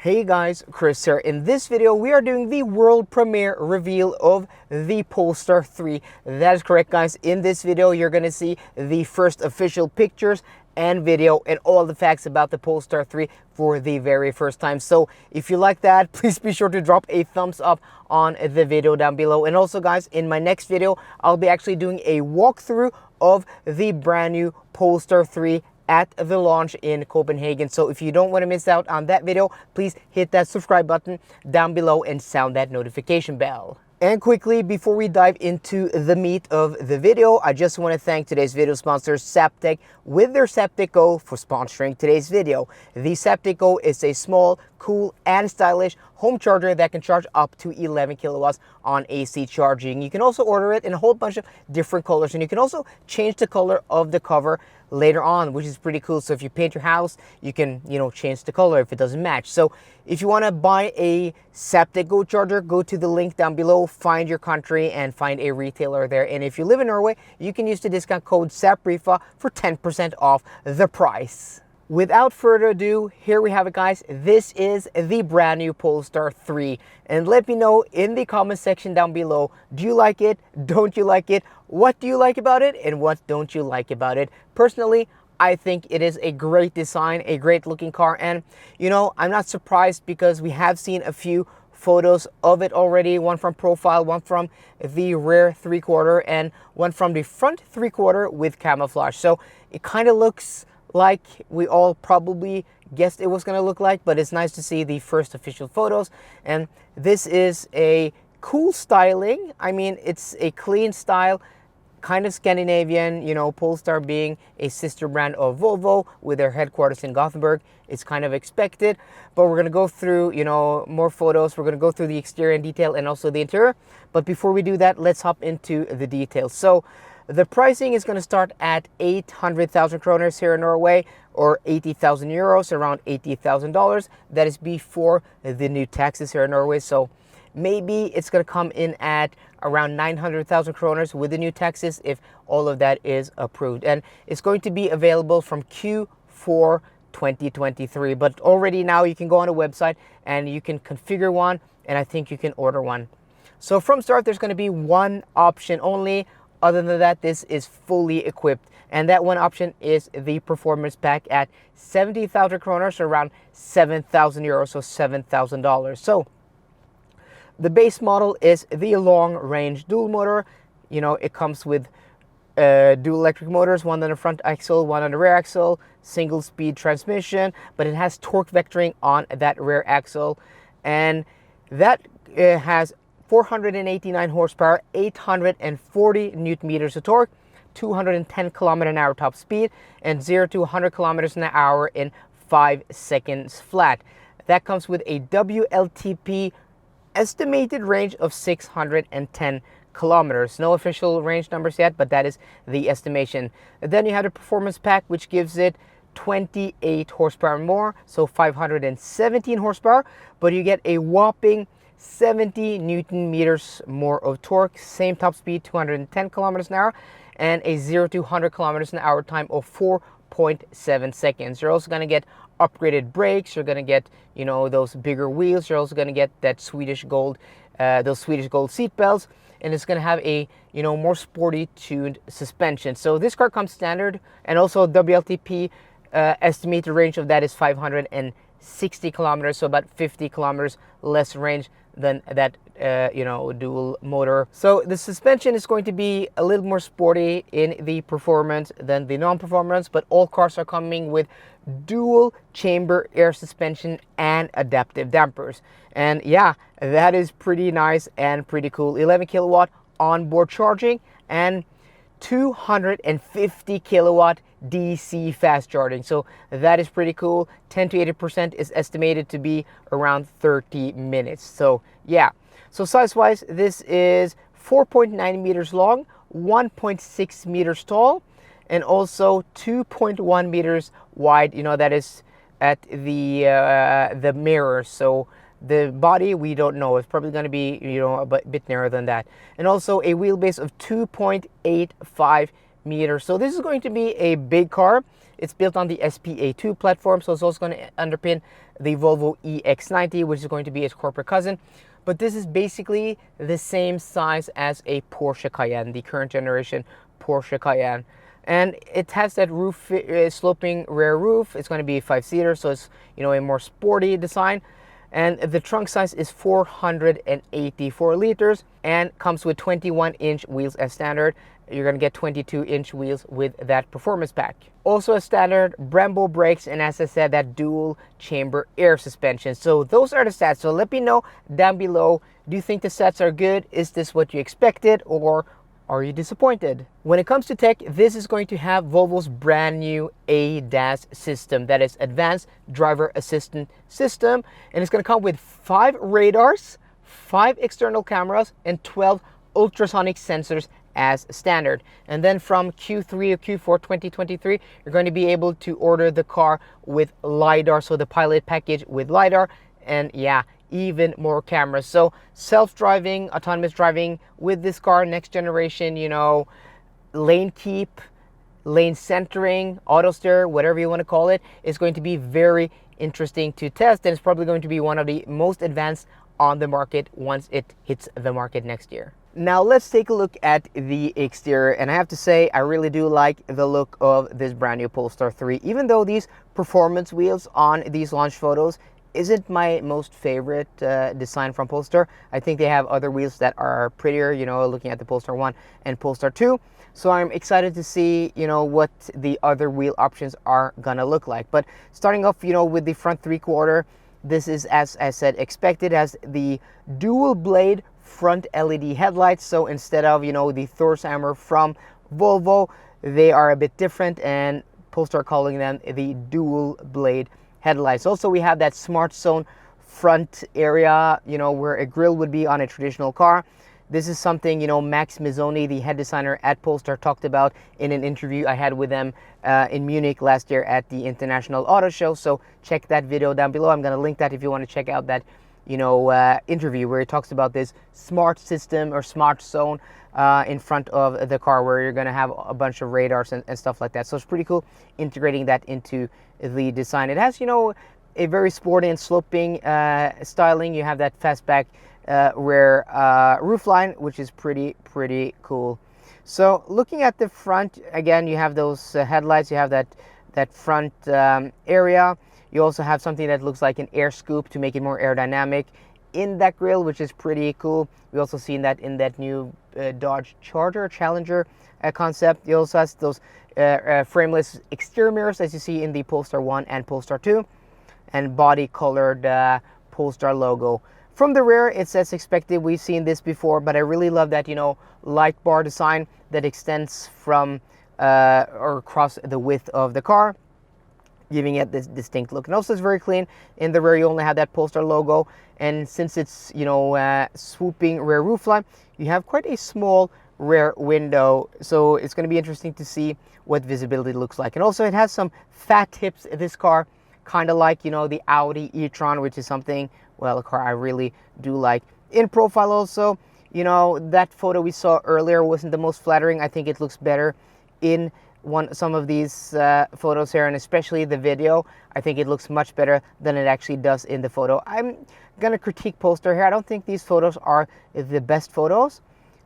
Hey guys, Chris here. In this video, we are doing the world premiere reveal of the Polestar 3. That is correct, guys. In this video, you're going to see the first official pictures and video and all the facts about the Polestar 3 for the very first time. So if you like that, please be sure to drop a thumbs up on the video down below. And also, guys, in my next video, I'll be actually doing a walkthrough of the brand new Polestar 3 at the launch in Copenhagen. So if you don't want to miss out on that video, please hit that subscribe button down below and sound that notification bell. And quickly, before we dive into the meat of the video, I just want to thank today's video sponsor, Zaptec, with their Zaptec Go for sponsoring today's video. The Zaptec Go is a small, cool, and stylish home charger that can charge up to 11 kilowatts on AC charging. You can also order it in a whole bunch of different colors, and you can also change the color of the cover later on, which is pretty cool. So if you paint your house, you can, change the color if it doesn't match. So if you want to buy a Zaptec Go charger, go to the link down below, find your country and find a retailer there. And if you live in Norway, you can use the discount code ZAPRIFA for 10% off the price. Without further ado, here we have it, guys. This is the brand new Polestar 3. And let me know in the comment section down below, do you like it? Don't you like it? What do you like about it? And what don't you like about it? Personally, I think it is a great design, a great looking car. And, I'm not surprised because we have seen a few photos of it already. One from profile, one from the rear 3/4, and one from the front 3/4 with camouflage. So it kind of looks like we all probably guessed it was going to look like, but it's nice to see the first official photos. And this is a cool styling. I mean, it's a clean style, kind of Scandinavian, Polestar being a sister brand of Volvo with their headquarters in Gothenburg. It's kind of expected, but we're going to go through, more photos. We're going to go through the exterior in detail and also the interior. But before we do that, let's hop into the details. So the pricing is going to start at 800,000 kroners here in Norway, or 80,000 euros, around $80,000. That is before the new taxes here in Norway. So maybe it's going to come in at around 900,000 kroners with the new taxes if all of that is approved. And it's going to be available from Q4 2023. But already now you can go on a website and you can configure one, and I think you can order one. So from start, there's going to be one option only. Other than that, this is fully equipped. And that one option is the performance pack at 70,000 kroners, around 7,000 euros, so $7,000. So the base model is the long range dual motor. It comes with dual electric motors, one on the front axle, one on the rear axle, single speed transmission, but it has torque vectoring on that rear axle. And that has 489 horsepower, 840 newton meters of torque, 210 km/h top speed, and 0 to 100 km/h in 5 seconds flat. That comes with a WLTP estimated range of 610 kilometers. No official range numbers yet, but that is the estimation. And then you have the performance pack, which gives it 28 horsepower more, so 517 horsepower, but you get a whopping 70 newton meters more of torque, same top speed, 210 km/h, and a 0 to 100 km/h time of 4.7 seconds. You're also going to get upgraded brakes. You're going to get, those bigger wheels. You're also going to get that Swedish gold, those Swedish gold seat belts, and it's going to have a, more sporty tuned suspension. So this car comes standard, and also WLTP estimated range of that is 560 kilometers, so about 50 kilometers less range than that dual motor. So the suspension is going to be a little more sporty in the performance than the non-performance, but all cars are coming with dual chamber air suspension and adaptive dampers. And yeah, that is pretty nice and pretty cool. 11 kilowatt onboard charging and 250 kilowatt DC fast charging. So that is pretty cool. 10 to 80% is estimated to be around 30 minutes. So yeah, so size wise, this is 4.9 meters long, 1.6 meters tall, and also 2.1 meters wide. That is at the mirror. So the body, we don't know. It's probably going to be, a bit narrower than that. And also a wheelbase of 2.85 meters. So this is going to be a big car. It's built on the SPA2 platform, so it's also going to underpin the Volvo EX90, which is going to be its corporate cousin. But this is basically the same size as a Porsche Cayenne, the current generation Porsche Cayenne. And it has that roof, sloping rear roof. It's going to be a 5-seater, so it's, you know, a more sporty design. And the trunk size is 484 liters and comes with 21-inch wheels as standard. You're going to get 22-inch wheels with that performance pack. Also as standard, Brembo brakes, and as I said, that dual chamber air suspension. So those are the stats. So let me know down below, do you think the stats are good? Is this what you expected, or are you disappointed? When it comes to tech, this is going to have Volvo's brand new ADAS system, that is Advanced Driver Assistance System, and it's going to come with 5 radars, 5 external cameras, and 12 ultrasonic sensors as standard. And then from Q3 or Q4 2023, you're going to be able to order the car with LiDAR, so the pilot package with LiDAR, and yeah, even more cameras. So self-driving, autonomous driving with this car, next generation, you know, lane keep, lane centering, auto steer, whatever you want to call it, is going to be very interesting to test, and it's probably going to be one of the most advanced on the market once it hits the market next year. Now let's take a look at the exterior, and I have to say I really do like the look of this brand new Polestar 3, even though these performance wheels on these launch photos isn't my most favorite design from Polestar. I think they have other wheels that are prettier, you know, looking at the Polestar 1 and Polestar 2. So I'm excited to see, you know, what the other wheel options are gonna look like. But starting off, you know, with the front 3/4, this is, as I said, expected, as the dual blade front LED headlights. So instead of, you know, the Thor's hammer from Volvo, they are a bit different, and Polestar calling them the dual blade headlights. Also, we have that smart zone front area, you know, where a grille would be on a traditional car. This is something, you know, Max Missoni, the head designer at Polestar, talked about in an interview I had with them in Munich last year at the International Auto Show. So check that video down below. I'm going to link that if you want to check out that, you know, interview where he talks about this smart system or smart zone in front of the car, where you're going to have a bunch of radars and stuff like that. So it's pretty cool integrating that into the design. It has, you know, a very sporty and sloping styling. You have that fastback rear roofline, which is pretty cool. So looking at the front, again, you have those headlights. You have that front area. You also have something that looks like an air scoop to make it more aerodynamic in that grille, which is pretty cool. We also seen that in that new Dodge Challenger concept. You also have those frameless exterior mirrors, as you see in the Polestar 1 and Polestar 2, and body colored Polestar logo. From the rear, it's as expected. We've seen this before, but I really love that, you know, light bar design that extends from or across the width of the car, giving it this distinct look. And also it's very clean. In the rear, you only have that Polestar logo, and since it's, you know, swooping rear roofline, you have quite a small rear window, so it's going to be interesting to see what visibility looks like. And also it has some fat tips, this car, kind of like, you know, the Audi e-tron, which is something, well, a car I really do like. In profile also, you know, that photo we saw earlier wasn't the most flattering. I think it looks better in some of these photos here, and especially the video. I think it looks much better than it actually does in the photo. I'm gonna critique Polestar here. I don't think these photos are the best photos.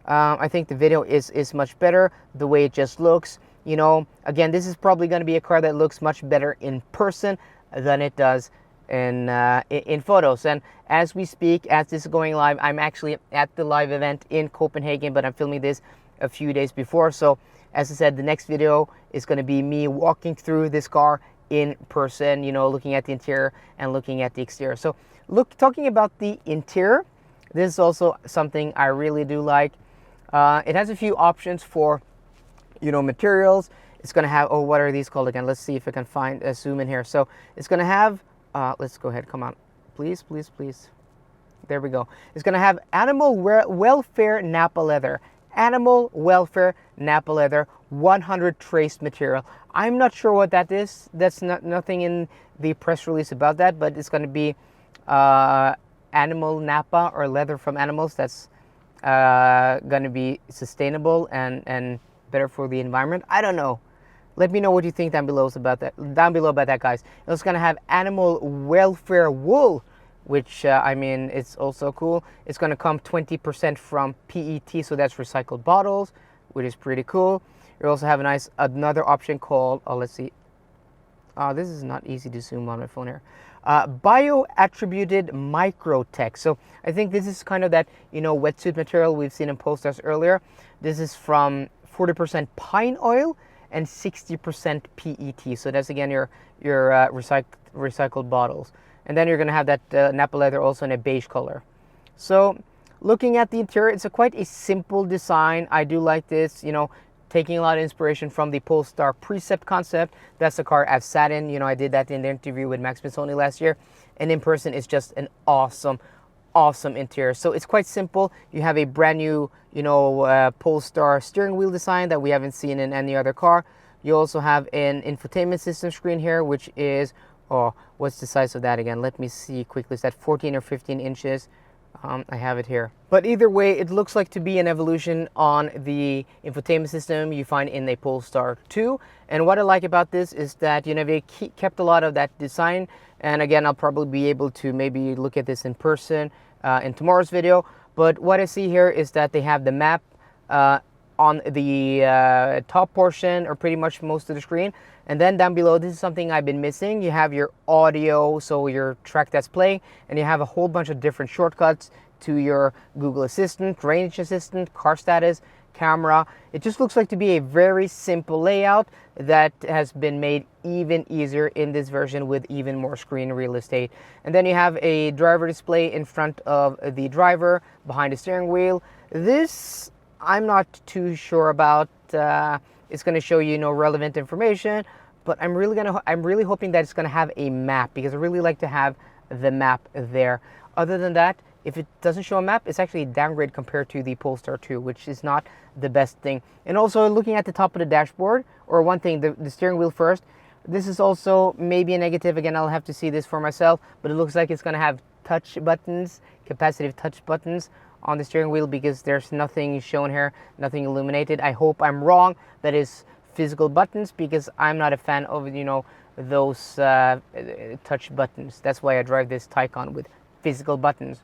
I think the video is much better, the way it just looks. You know, again, this is probably going to be a car that looks much better in person than it does in photos. And as we speak, as this is going live, I'm actually at the live event in Copenhagen, but I'm filming this a few days before. So as I said, the next video is going to be me walking through this car in person, you know, looking at the interior and looking at the exterior. So talking about the interior, this is also something I really do like. It has a few options for, you know, materials. It's going to have, oh, what are these called again? Let's see if I can find a zoom in here. So it's going to have, let's go ahead, come on, please. There we go. It's going to have animal welfare Napa leather. Animal welfare Napa leather, 100 trace material. I'm not sure what that is. That's nothing in the press release about that, but it's going to be animal Napa, or leather from animals that's going to be sustainable and better for the environment. I don't know. Let me know what you think down below about that, guys. It's gonna have animal welfare wool, which I mean, it's also cool. It's gonna come 20% from PET, so that's recycled bottles, which is pretty cool. You also have another option called, let's see. This is not easy to zoom on my phone here. Bio-attributed microtech. So I think this is kind of that, wetsuit material we've seen in Polestars earlier. This is from 40% pine oil and 60% PET. So that's again your recycled bottles. And then you're gonna have that Napa leather also in a beige color. So looking at the interior, it's quite a simple design. I do like this, taking a lot of inspiration from the Polestar Precept concept. That's the car I've sat in. I did that in the interview with Max Missoni last year. And in person, it's just an awesome interior. So it's quite simple. You have a brand new, Polestar steering wheel design that we haven't seen in any other car. You also have an infotainment system screen here, which is, what's the size of that again? Let me see quickly. Is that 14 or 15 inches? I have it here. But either way, it looks like to be an evolution on the infotainment system you find in the Polestar 2. And what I like about this is that, they kept a lot of that design. And again, I'll probably be able to maybe look at this in person in tomorrow's video. But what I see here is that they have the map on the top portion, or pretty much most of the screen. And then down below, this is something I've been missing. You have your audio, so your track that's playing, and you have a whole bunch of different shortcuts to your Google Assistant, Range Assistant, car status, camera. It just looks like to be a very simple layout that has been made even easier in this version with even more screen real estate. And then you have a driver display in front of the driver, behind the steering wheel. This I'm not too sure about. It's going to show you relevant information, but I'm really hoping that it's going to have a map, because I really like to have the map there. Other than that, if it doesn't show a map, it's actually a downgrade compared to the Polestar 2, which is not the best thing. And also looking at the top of the dashboard, or one thing, the steering wheel first, this is also maybe a negative. Again, I'll have to see this for myself, but it looks like it's going to have touch buttons, capacitive touch buttons on the steering wheel, because there's nothing shown here, nothing illuminated. I hope I'm wrong. That is physical buttons, because I'm not a fan of those touch buttons. That's why I drive this Taycan with physical buttons.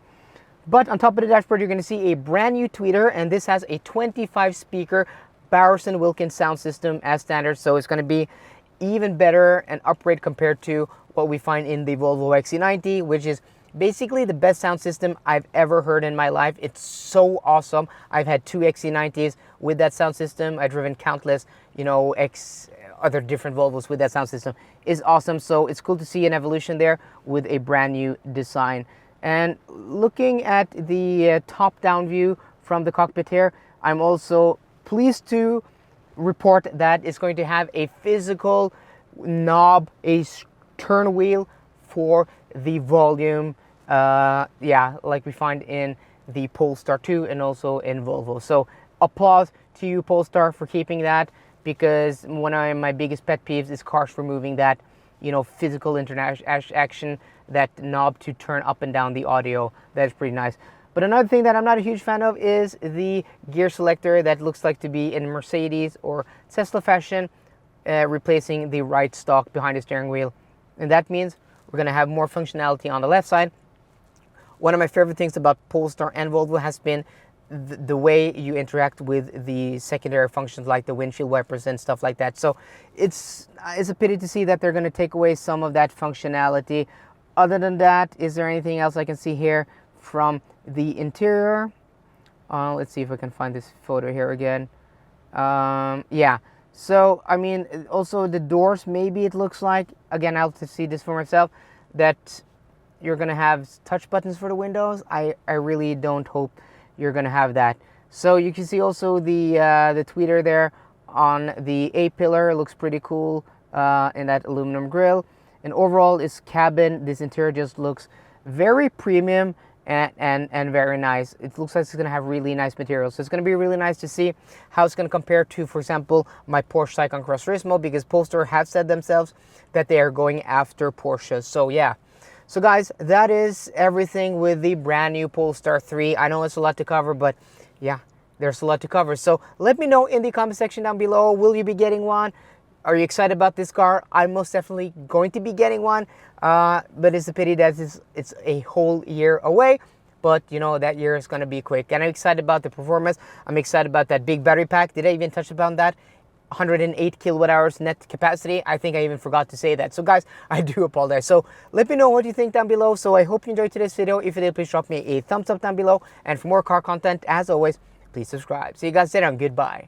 But on top of the dashboard, you're going to see a brand new tweeter, and this has a 25 speaker Bowers & Wilkins sound system as standard. So it's going to be even better, an upgrade compared to what we find in the Volvo XC90, which is basically the best sound system I've ever heard in my life. It's so awesome. I've had 2 XC90s with that sound system. I've driven countless, other different Volvos with that sound system. It's awesome. So it's cool to see an evolution there with a brand new design. And looking at the top-down view from the cockpit here, I'm also pleased to report that it's going to have a physical knob, a turn wheel for the volume, like we find in the Polestar 2 and also in Volvo. So applause to you, Polestar, for keeping that, because one of my biggest pet peeves is cars removing that, physical action, that knob to turn up and down the audio. That's pretty nice. But another thing that I'm not a huge fan of is the gear selector that looks like to be in Mercedes or Tesla fashion, replacing the right stalk behind the steering wheel. And that means we're going to have more functionality on the left side. One of my favorite things about Polestar and Volvo has been the way you interact with the secondary functions, like the windshield wipers and stuff like that. So it's a pity to see that they're going to take away some of that functionality. Other than that, is there anything else I can see here from the interior? Let's see if I can find this photo here again. Yeah. So, I mean, also the doors, maybe it looks like, again, I'll have to see this for myself, that you're going to have touch buttons for the windows. I really don't hope you're going to have that. So you can see also the tweeter there on the A-pillar. It looks pretty cool in that aluminum grille. And overall, this cabin, this interior just looks very premium and very nice. It looks like it's going to have really nice materials. So it's going to be really nice to see how it's going to compare to, for example, my Porsche Taycan Cross Turismo, because Polestar have said themselves that they are going after Porsche. So yeah. So guys, that is everything with the brand new Polestar 3. I know it's a lot to cover, but yeah, there's a lot to cover. So let me know in the comment section down below, will you be getting one? Are you excited about this car? I'm most definitely going to be getting one, but it's a pity that it's a whole year away. But you know, that year is going to be quick, and I'm excited about the performance. I'm excited about that big battery pack. Did I even touch upon that? 108 kilowatt hours net capacity. I think I even forgot to say that. So guys, I do apologize. So let me know what you think down below. So I hope you enjoyed today's video. If you did, please drop me a thumbs up down below. And for more car content, as always, please subscribe. See you guys later and goodbye.